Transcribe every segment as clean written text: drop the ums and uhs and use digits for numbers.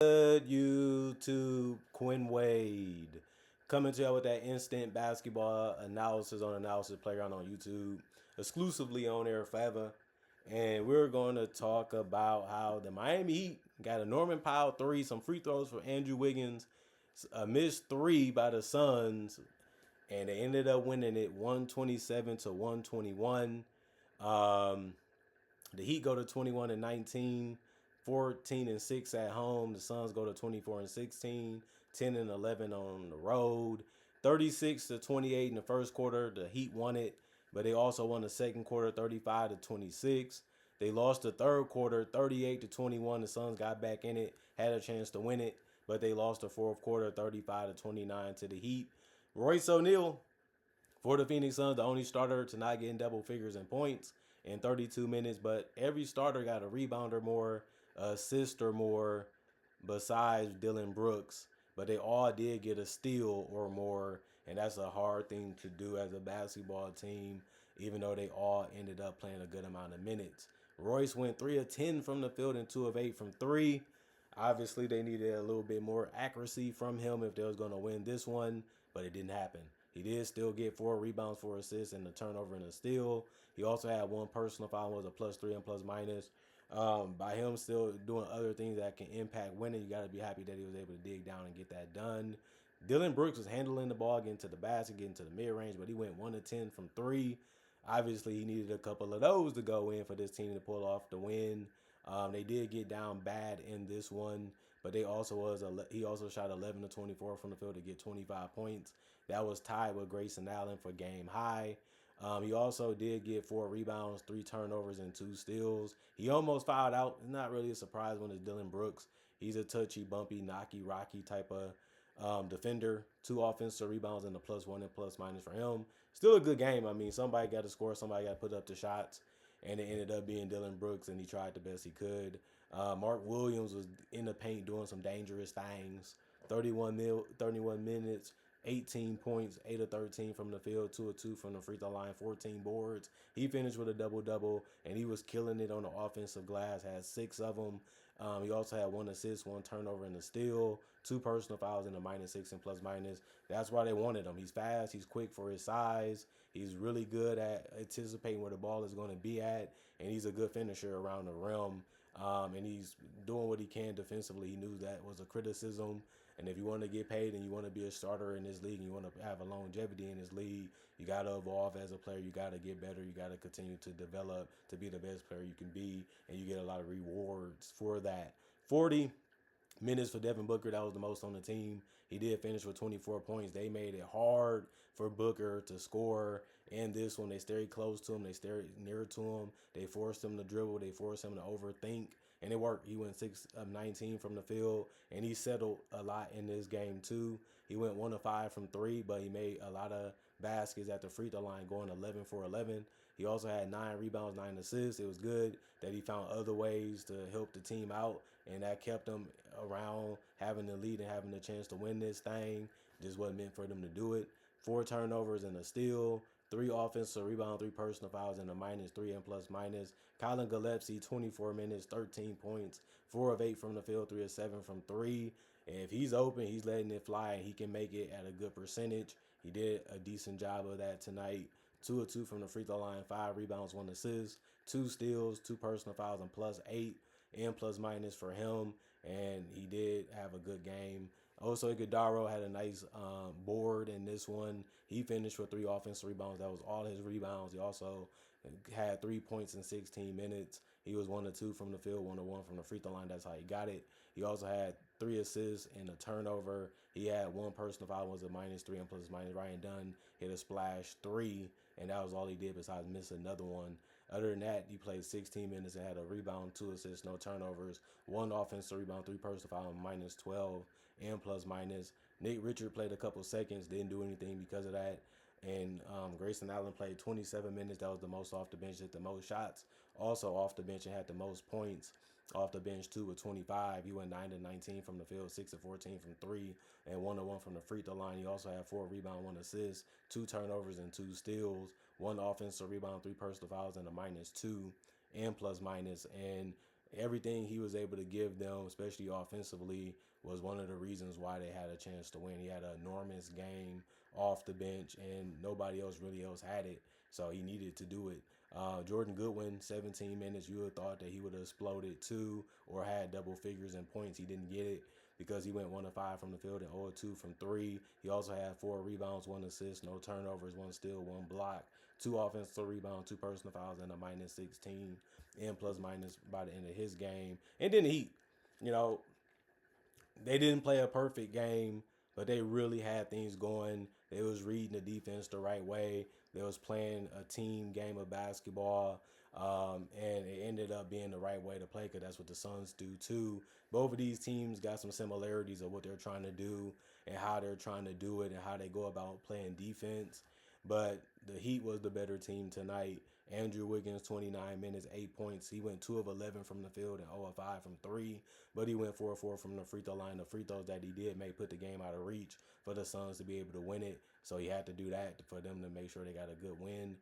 Good YouTube, Quinn Wade coming to you with that instant basketball analysis on Analysis Playground on YouTube, exclusively on air forever. And we're going to talk about how the Miami Heat got a Norman Powell three, some free throws for Andrew Wiggins, a missed three by the Suns, and they ended up winning it 127 to 121. Um, the Heat go to 21 and 19, 14 and 6 at home. The Suns go to 24 and 16, 10 and 11 on the road. 36 to 28 in the first quarter. The Heat won it, but they also won the second quarter 35 to 26. They lost the third quarter 38 to 21. The Suns got back in it, had a chance to win it, but they lost the fourth quarter 35 to 29 to the Heat. Royce O'Neal for the Phoenix Suns, the only starter to not get in double figures in points in 32 minutes, but every starter got a rebounder more, assist or more, besides Dylan Brooks. But they all did get a steal or more, and that's a hard thing to do as a basketball team, even though they all ended up playing a good amount of minutes. Royce went 3 of 10 from the field and 2 of 8 from 3. Obviously, they needed a little bit more accuracy from him if they was going to win this one, but it didn't happen. He did still get 4 rebounds, 4 assists, and a turnover and a steal. He also had one personal foul, was a +3 and plus minus. By him still doing other things that can impact winning, you got to be happy that he was able to dig down and get that done. Dylan Brooks was handling the ball, getting to the basket, getting to the mid range, but he went 1 of 10 from 3. Obviously, he needed a couple of those to go in for this team to pull off the win. They did get down bad in this one, but he also shot 11 to 24 from the field to get 25 points. That was tied with Grayson Allen for game high. He also did get 4 rebounds, 3 turnovers, and 2 steals. He almost fouled out. It's not really a surprise when it's Dylan Brooks. He's a touchy, bumpy, knocky, rocky type of defender. 2 offensive rebounds and a +1 and plus minus for him. Still a good game. I mean, somebody got to score, somebody got to put up the shots, and it ended up being Dylan Brooks, and he tried the best he could. Mark Williams was in the paint doing some dangerous things. 31 minutes, 18 points, 8 of 13 from the field, 2 of 2 from the free throw line, 14 boards. He finished with a double-double, and he was killing it on the offensive glass, had 6 of them. He also had 1 assist, 1 turnover, and a steal, 2 personal fouls, and a -6 and plus minus. That's why they wanted him. He's fast, he's quick for his size, he's really good at anticipating where the ball is going to be at, and he's a good finisher around the rim. And he's doing what he can defensively. He knew that was a criticism. And if you want to get paid and you want to be a starter in this league and you want to have a longevity in this league, you got to evolve as a player. You got to get better. You got to continue to develop to be the best player you can be. And you get a lot of rewards for that. 40 minutes for Devin Booker. That was the most on the team. He did finish with 24 points. They made it hard for Booker to score. And this one, they stayed close to him. They stayed near to him. They forced him to dribble. They forced him to overthink. And it worked. He went 6 of 19 from the field. And he settled a lot in this game, too. He went 1 of 5 from 3, but he made a lot of baskets at the free throw line, going 11 for 11. He also had 9 rebounds, 9 assists. It was good that he found other ways to help the team out, and that kept him around having the lead and having the chance to win this thing. Just wasn't meant for them to do it. 4 turnovers and a steal, 3 offensive rebounds, 3 personal fouls, and a -3 and plus minus. Colin Gillespie, 24 minutes, 13 points, 4 of 8 from the field, 3 of 7 from 3. And if he's open, he's letting it fly, and he can make it at a good percentage. He did a decent job of that tonight. 2 of 2 from the free throw line, 5 rebounds, 1 assist, 2 steals, 2 personal fouls, and +8 and plus minus for him. And he did have a good game. Also, Iguodala had a nice board in this one. He finished with 3 offensive rebounds. That was all his rebounds. He also had 3 points in 16 minutes. He was 1 of 2 from the field, 1 of 1 from the free throw line. That's how he got it. He also had 3 assists and a turnover. He had 1 personal foul, was a -3 and plus minus. Ryan Dunn hit a splash 3, and that was all he did besides miss another one. Other than that, he played 16 minutes and had a rebound, 2 assists, no turnovers, 1 offensive rebound, 3 personal foul, -12 and plus minus. Nate Richard played a couple seconds, didn't do anything because of that. And Grayson Allen played 27 minutes. That was the most off the bench, hit the most shots. Also off the bench and had the most points. Off the bench, 2 with 25. He went 9 to 19 from the field, 6 to 14 from 3, and 1 to 1 from the free throw line. He also had 4 rebounds, 1 assist, 2 turnovers, and 2 steals. 1 offensive rebound, 3 personal fouls, and a -2 and plus minus. And everything he was able to give them, especially offensively, was one of the reasons why they had a chance to win. He had an enormous game off the bench, and nobody else really else had it, so he needed to do it. Jordan Goodwin, 17 minutes. You would have thought that he would have exploded too, or had double figures in points. He didn't get it because he went 1 of 5 from the field and 0 of 2 from three. He also had 4 rebounds, 1 assist, no turnovers, 1 steal, 1 block, 2 offensive rebounds, 2 personal fouls, and a minus 16 and plus minus by the end of his game. And then the Heat, you know, they didn't play a perfect game, but they really had things going. They was reading the defense the right way. They was playing a team game of basketball, and it ended up being the right way to play because that's what the Suns do too. Both of these teams got some similarities of what they're trying to do and how they're trying to do it and how they go about playing defense. But the Heat was the better team tonight. Andrew Wiggins, 29 minutes, 8 points. He went 2 of 11 from the field and 0 of 5 from three, but he went 4 of 4 from the free throw line. The free throws that he did may put the game out of reach for the Suns to be able to win it. So he had to do that for them to make sure they got a good win.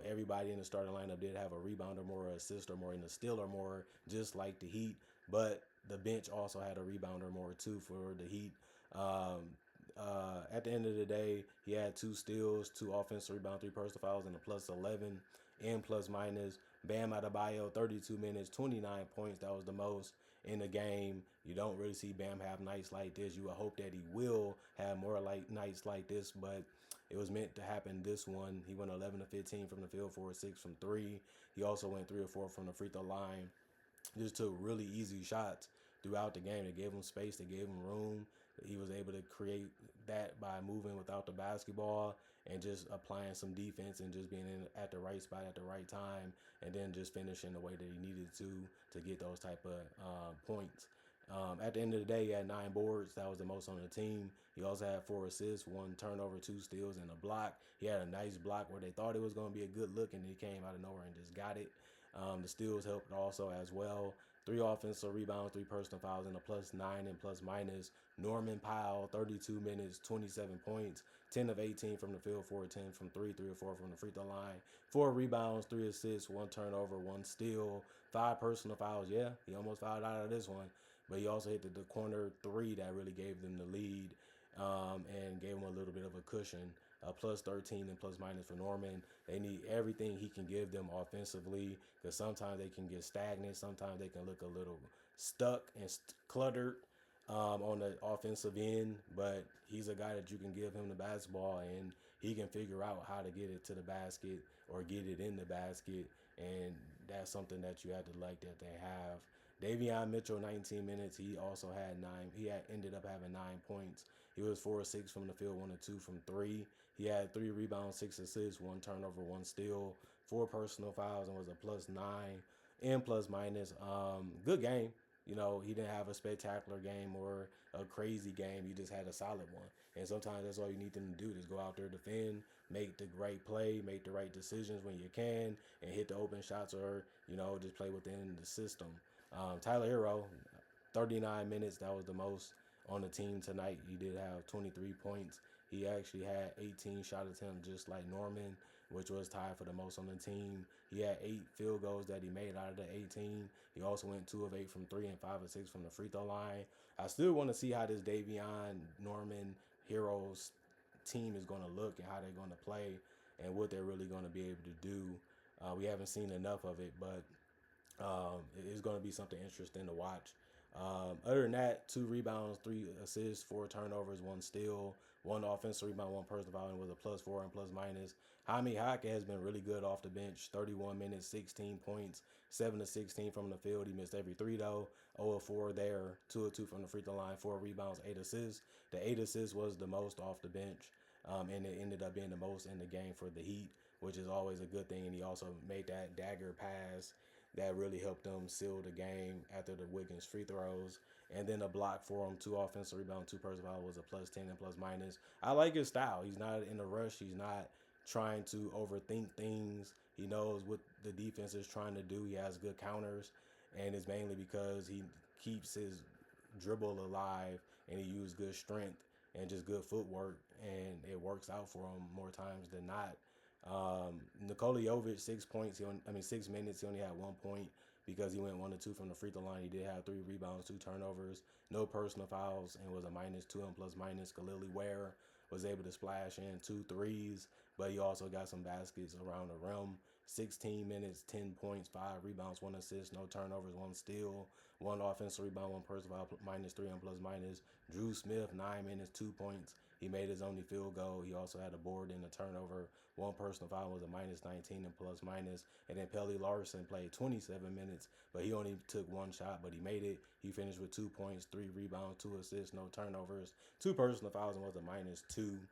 Everybody in the starting lineup did have a rebound or more, assist or more, and a steal or more, just like the Heat. But the bench also had a rebound or more too for the Heat. At the end of the day, he had 2 steals, 2 offensive rebounds, 3 personal fouls, and a plus 11 and plus minus. Bam Adebayo, 32 minutes, 29 points. That was the most in the game. You don't really see Bam have nights like this. You would hope that he will have more like nights like this, but it was meant to happen this one. He went 11 to 15 from the field, 4 or 6 from three. He also went 3 or 4 from the free throw line. Just took really easy shots throughout the game. They gave him space. They gave him room. He was able to create that by moving without the basketball and just applying some defense and just being in at the right spot at the right time, and then just finishing the way that he needed to get those type of points. At the end of the day, he had 9 boards. That was the most on the team. He also had 4 assists, 1 turnover, 2 steals, and a block. He had a nice block where they thought it was going to be a good look, and he came out of nowhere and just got it. The steals helped also as well. 3 offensive rebounds, 3 personal fouls, and a plus 9 and plus minus. Norman Powell, 32 minutes, 27 points, 10 of 18 from the field, 4 of 10 from 3, 3 or 4 from the free throw line. 4 rebounds, 3 assists, 1 turnover, 1 steal, 5 personal fouls. Yeah, he almost fouled out of this one, but he also hit the corner 3 that really gave them the lead, and gave him a little bit of a cushion. Plus 13 and plus minus for Norman. They need everything he can give them offensively because sometimes they can get stagnant. Sometimes they can look a little stuck and cluttered on the offensive end. But he's a guy that you can give him the basketball and he can figure out how to get it to the basket or get it in the basket. And that's something that you have to like that they have. Davion Mitchell, 19 minutes. He also had 9. He had ended up having 9 points. He was 4 or 6 from the field, 1 or 2 from 3. He had 3 rebounds, 6 assists, 1 turnover, 1 steal, 4 personal fouls, and was a plus 9 and plus minus. Good game. You know, he didn't have a spectacular game or a crazy game. He just had a solid one. And sometimes that's all you need them to do, is go out there, defend, make the right play, make the right decisions when you can, and hit the open shots, or, you know, just play within the system. Tyler Hero, 39 minutes. That was the most on the team tonight. He did have 23 points. He actually had 18 shot attempts, just like Norman, which was tied for the most on the team. He had 8 field goals that he made out of the 18. He also went 2 of 8 from 3 and 5 of 6 from the free throw line. I still want to see how this Davion, Norman, Heroes team is going to look and how they're going to play and what they're really going to be able to do. We haven't seen enough of it, but it's going to be something interesting to watch. Other than that, 2 rebounds, 3 assists, 4 turnovers, 1 steal, 1 offensive rebound, 1 personal foul, and was a plus 4 and plus minus. Jaime Jaquez has been really good off the bench. 31 minutes, 16 points, 7 to 16 from the field. He missed every 3 though. 0 of 4 there, 2 of 2 from the free throw line, 4 rebounds, 8 assists. The 8 assists was the most off the bench, and it ended up being the most in the game for the Heat, which is always a good thing. And he also made that dagger pass that really helped them seal the game after the Wiggins free throws. And then a block for him, 2 offensive rebounds, 2 personal fouls, was a plus 10 and plus minus. I like his style. He's not in a rush. He's not trying to overthink things. He knows what the defense is trying to do. He has good counters, and it's mainly because he keeps his dribble alive and he uses good strength and just good footwork, and it works out for him more times than not. Nikola Jovic, 6 points. 6 minutes. He only had 1 point. because he went 1 to 2 from the free throw line. He did have 3 rebounds, 2 turnovers, no personal fouls, and was a -2 and plus minus. Khalili Ware was able to splash in 2 threes, but he also got some baskets around the rim. 16 minutes, 10 points, 5 rebounds, 1 assist, no turnovers, 1 steal, 1 offensive rebound, 1 personal foul, -3 and plus minus. Drew Smith, 9 minutes, 2 points. He made his only field goal. He also had a board and a turnover. 1 personal foul, was a -19 and plus minus. And then Pelly Larson played 27 minutes, but he only took 1 shot, but he made it. He finished with 2 points, 3 rebounds, 2 assists, no turnovers, 2 personal fouls, and was a -2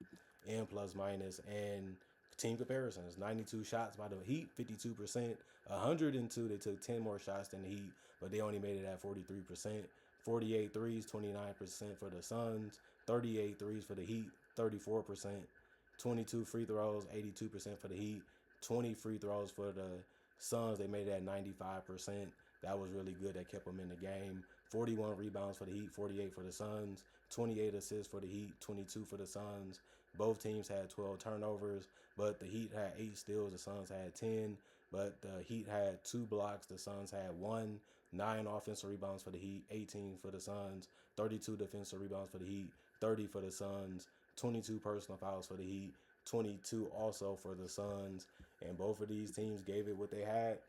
and plus minus. And team comparisons, 92 shots by the Heat, 52%. 102, they took 10 more shots than the Heat, but they only made it at 43%. 48 threes, 29% for the Suns. 38 threes for the Heat, 34%. 22 free throws, 82% for the Heat. 20 free throws for the Suns, they made it at 95%. That was really good. That kept them in the game. 41 rebounds for the Heat, 48 for the Suns. 28 assists for the Heat, 22 for the Suns. Both teams had 12 turnovers, but the Heat had 8 steals. The Suns had 10, but the Heat had 2 blocks. The Suns had 1. 9 offensive rebounds for the Heat, 18 for the Suns. 32 defensive rebounds for the Heat, 30 for the Suns. 22 personal fouls for the Heat, 22 also for the Suns. And both of these teams gave it what they had.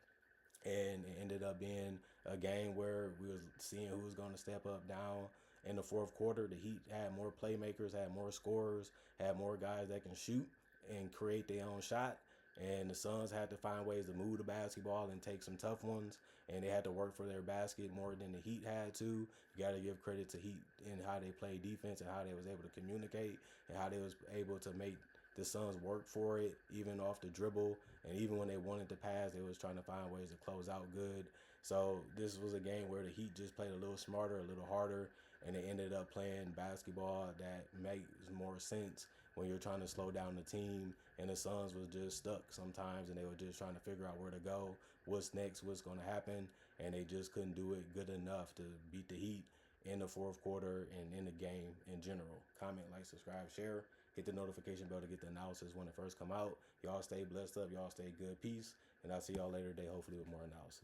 And it ended up being a game where we was seeing who was going to step up down in the fourth quarter. The Heat had more playmakers, had more scorers, had more guys that can shoot and create their own shot. And the Suns had to find ways to move the basketball and take some tough ones. And they had to work for their basket more than the Heat had to. You got to give credit to Heat in how they played defense and how they was able to communicate and how they was able to make the Suns work for it, even off the dribble. And even when they wanted to pass, they was trying to find ways to close out good. So this was a game where the Heat just played a little smarter, a little harder, and they ended up playing basketball that makes more sense when you're trying to slow down the team. And the Suns was just stuck sometimes, and they were just trying to figure out where to go, what's next, what's going to happen, and they just couldn't do it good enough to beat the Heat in the fourth quarter and in the game in general. Comment, like, subscribe, share. Hit the notification bell to get the analysis when it first come out. Y'all stay blessed up. Y'all stay good. Peace. And I'll see y'all later today, hopefully with more analysis.